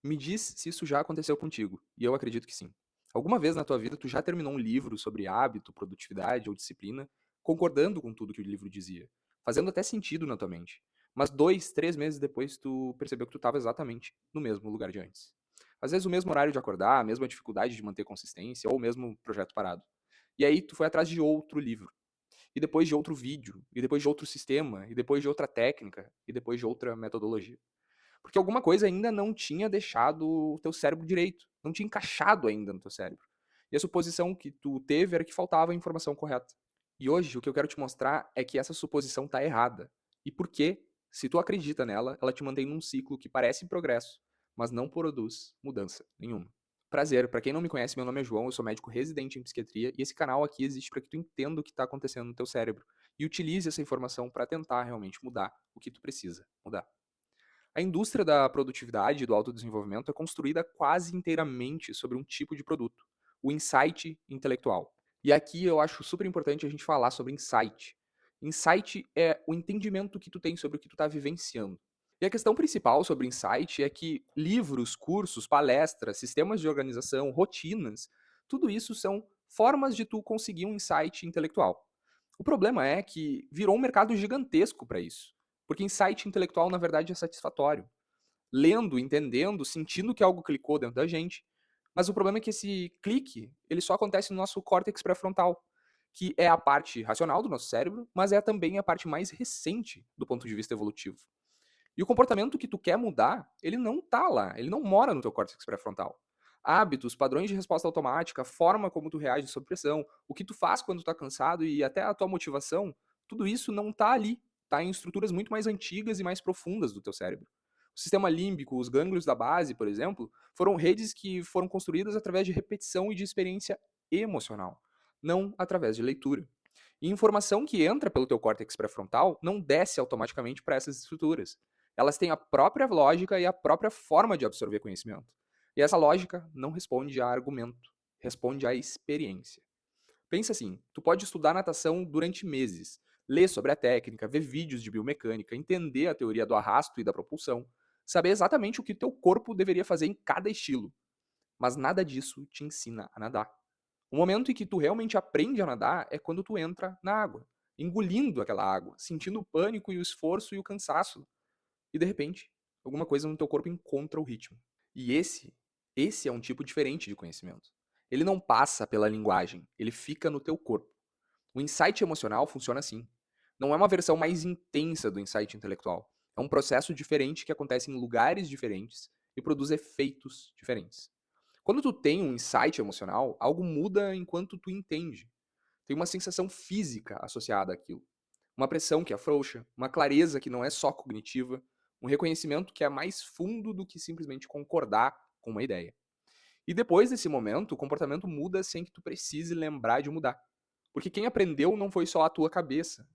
Me diz se isso já aconteceu contigo, e eu acredito que sim. Alguma vez na tua vida tu já terminou um livro sobre hábito, produtividade ou disciplina, concordando com tudo que o livro dizia, fazendo até sentido na tua mente. Mas 2, 3 meses depois tu percebeu que tu estava exatamente no mesmo lugar de antes. Às vezes o mesmo horário de acordar, a mesma dificuldade de manter consistência ou o mesmo projeto parado. E aí tu foi atrás de outro livro, e depois de outro vídeo, e depois de outro sistema, e depois de outra técnica, e depois de outra metodologia. Porque alguma coisa ainda não tinha deixado o teu cérebro direito, não tinha encaixado ainda no teu cérebro. E a suposição que tu teve era que faltava a informação correta. E hoje o que eu quero te mostrar é que essa suposição está errada. E por quê? Se tu acredita nela, ela te mantém num ciclo que parece progresso, mas não produz mudança nenhuma. Prazer, para quem não me conhece, meu nome é João, eu sou médico residente em psiquiatria e esse canal aqui existe para que tu entenda o que está acontecendo no teu cérebro e utilize essa informação para tentar realmente mudar o que tu precisa mudar. A indústria da produtividade e do autodesenvolvimento é construída quase inteiramente sobre um tipo de produto, o insight intelectual. E aqui eu acho super importante a gente falar sobre insight. Insight é o entendimento que tu tem sobre o que tu está vivenciando. E a questão principal sobre insight é que livros, cursos, palestras, sistemas de organização, rotinas, tudo isso são formas de tu conseguir um insight intelectual. O problema é que virou um mercado gigantesco para isso. Porque insight intelectual, na verdade, é satisfatório. Lendo, entendendo, sentindo que algo clicou dentro da gente. Mas o problema é que esse clique, ele só acontece no nosso córtex pré-frontal, que é a parte racional do nosso cérebro, mas é também a parte mais recente do ponto de vista evolutivo. E o comportamento que tu quer mudar, ele não tá lá, ele não mora no teu córtex pré-frontal. Hábitos, padrões de resposta automática, a forma como tu reage sob pressão, o que tu faz quando tu tá cansado e até a tua motivação, tudo isso não tá ali, tá em estruturas muito mais antigas e mais profundas do teu cérebro. O sistema límbico, os gânglios da base, por exemplo, foram redes que foram construídas através de repetição e de experiência emocional, não através de leitura. E informação que entra pelo teu córtex pré-frontal não desce automaticamente para essas estruturas. Elas têm a própria lógica e a própria forma de absorver conhecimento. E essa lógica não responde a argumento, responde à experiência. Pensa assim, tu pode estudar natação durante meses, ler sobre a técnica, ver vídeos de biomecânica, entender a teoria do arrasto e da propulsão, saber exatamente o que teu corpo deveria fazer em cada estilo, mas nada disso te ensina a nadar. O momento em que tu realmente aprende a nadar é quando tu entra na água, engolindo aquela água, sentindo o pânico e o esforço e o cansaço. E de repente, alguma coisa no teu corpo encontra o ritmo. E esse é um tipo diferente de conhecimento. Ele não passa pela linguagem, ele fica no teu corpo. O insight emocional funciona assim. Não é uma versão mais intensa do insight intelectual. É um processo diferente que acontece em lugares diferentes e produz efeitos diferentes. Quando tu tem um insight emocional, algo muda enquanto tu entende. Tem uma sensação física associada àquilo. Uma pressão que afrouxa, uma clareza que não é só cognitiva, um reconhecimento que é mais fundo do que simplesmente concordar com uma ideia. E depois desse momento, o comportamento muda sem que tu precise lembrar de mudar. Porque quem aprendeu não foi só a tua cabeça.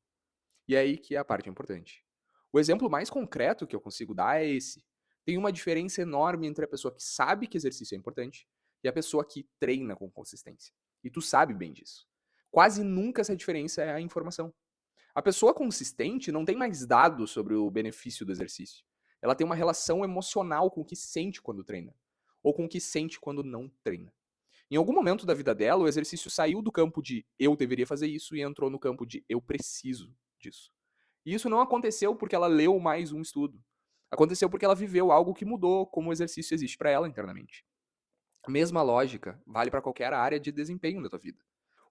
E é aí que é a parte importante. O exemplo mais concreto que eu consigo dar é esse. Tem uma diferença enorme entre a pessoa que sabe que exercício é importante e a pessoa que treina com consistência. E tu sabe bem disso. Quase nunca essa diferença é a informação. A pessoa consistente não tem mais dados sobre o benefício do exercício. Ela tem uma relação emocional com o que sente quando treina, ou com o que sente quando não treina. Em algum momento da vida dela, o exercício saiu do campo de eu deveria fazer isso e entrou no campo de eu preciso disso. E isso não aconteceu porque ela leu mais um estudo. Aconteceu porque ela viveu algo que mudou como o exercício existe para ela internamente. A mesma lógica vale para qualquer área de desempenho da tua vida.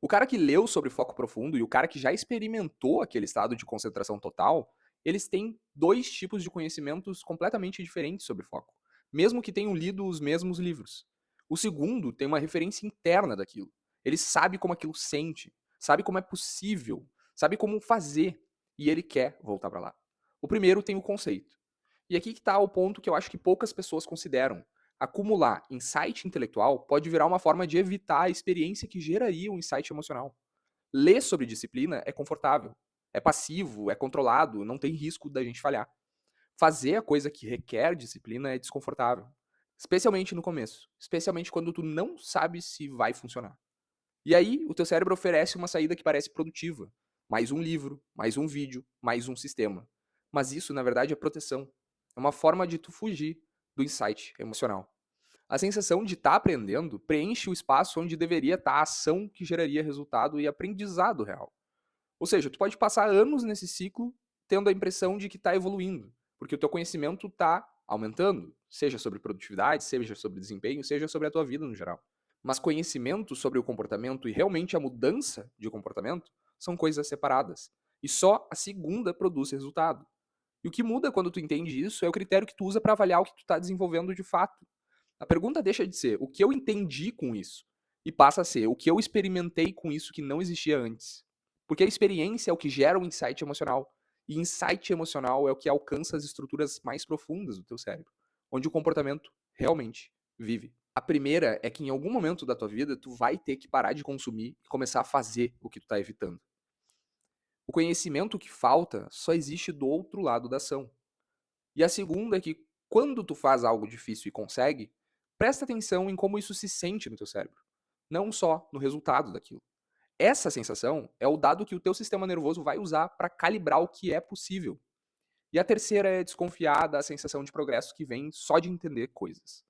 O cara que leu sobre foco profundo e o cara que já experimentou aquele estado de concentração total, eles têm dois tipos de conhecimentos completamente diferentes sobre foco, mesmo que tenham lido os mesmos livros. O segundo tem uma referência interna daquilo. Ele sabe como aquilo sente, sabe como é possível, sabe como fazer, e ele quer voltar para lá. O primeiro tem o conceito. E aqui que está o ponto que eu acho que poucas pessoas consideram. Acumular insight intelectual pode virar uma forma de evitar a experiência que geraria um insight emocional. Ler sobre disciplina é confortável, é passivo, é controlado, não tem risco da gente falhar. Fazer a coisa que requer disciplina é desconfortável, especialmente no começo, especialmente quando tu não sabe se vai funcionar. E aí, o teu cérebro oferece uma saída que parece produtiva. Mais um livro, mais um vídeo, mais um sistema. Mas isso, na verdade, é proteção. É uma forma de tu fugir do insight emocional. A sensação de estar aprendendo preenche o espaço onde deveria estar a ação que geraria resultado e aprendizado real. Ou seja, tu pode passar anos nesse ciclo tendo a impressão de que está evoluindo, porque o teu conhecimento está aumentando, seja sobre produtividade, seja sobre desempenho, seja sobre a tua vida no geral. Mas conhecimento sobre o comportamento e realmente a mudança de comportamento são coisas separadas. E só a segunda produz resultado. E o que muda quando tu entende isso é o critério que tu usa para avaliar o que tu está desenvolvendo de fato. A pergunta deixa de ser o que eu entendi com isso e passa a ser o que eu experimentei com isso que não existia antes. Porque a experiência é o que gera um insight emocional. E insight emocional é o que alcança as estruturas mais profundas do teu cérebro, onde o comportamento realmente vive. A primeira é que em algum momento da tua vida tu vai ter que parar de consumir e começar a fazer o que tu tá evitando. O conhecimento que falta só existe do outro lado da ação. E a segunda é que quando tu faz algo difícil e consegue, presta atenção em como isso se sente no teu cérebro, não só no resultado daquilo. Essa sensação é o dado que o teu sistema nervoso vai usar para calibrar o que é possível. E a terceira é desconfiar da sensação de progresso que vem só de entender coisas.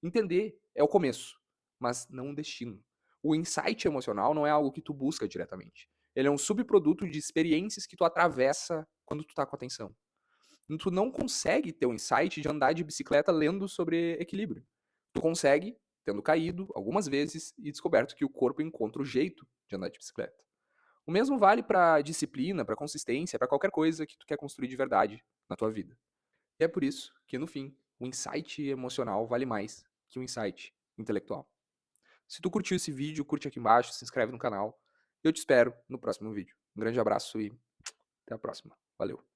Entender é o começo, mas não o destino. O insight emocional não é algo que tu busca diretamente. Ele é um subproduto de experiências que tu atravessa quando tu tá com atenção. Tu não consegue ter o insight de andar de bicicleta lendo sobre equilíbrio. Tu consegue tendo caído algumas vezes e descoberto que o corpo encontra o jeito de andar de bicicleta. O mesmo vale para disciplina, para consistência, para qualquer coisa que tu quer construir de verdade na tua vida. E é por isso que, no fim, o insight emocional vale mais que o insight intelectual. Se tu curtiu esse vídeo, curte aqui embaixo, se inscreve no canal. Eu te espero no próximo vídeo. Um grande abraço e até a próxima. Valeu!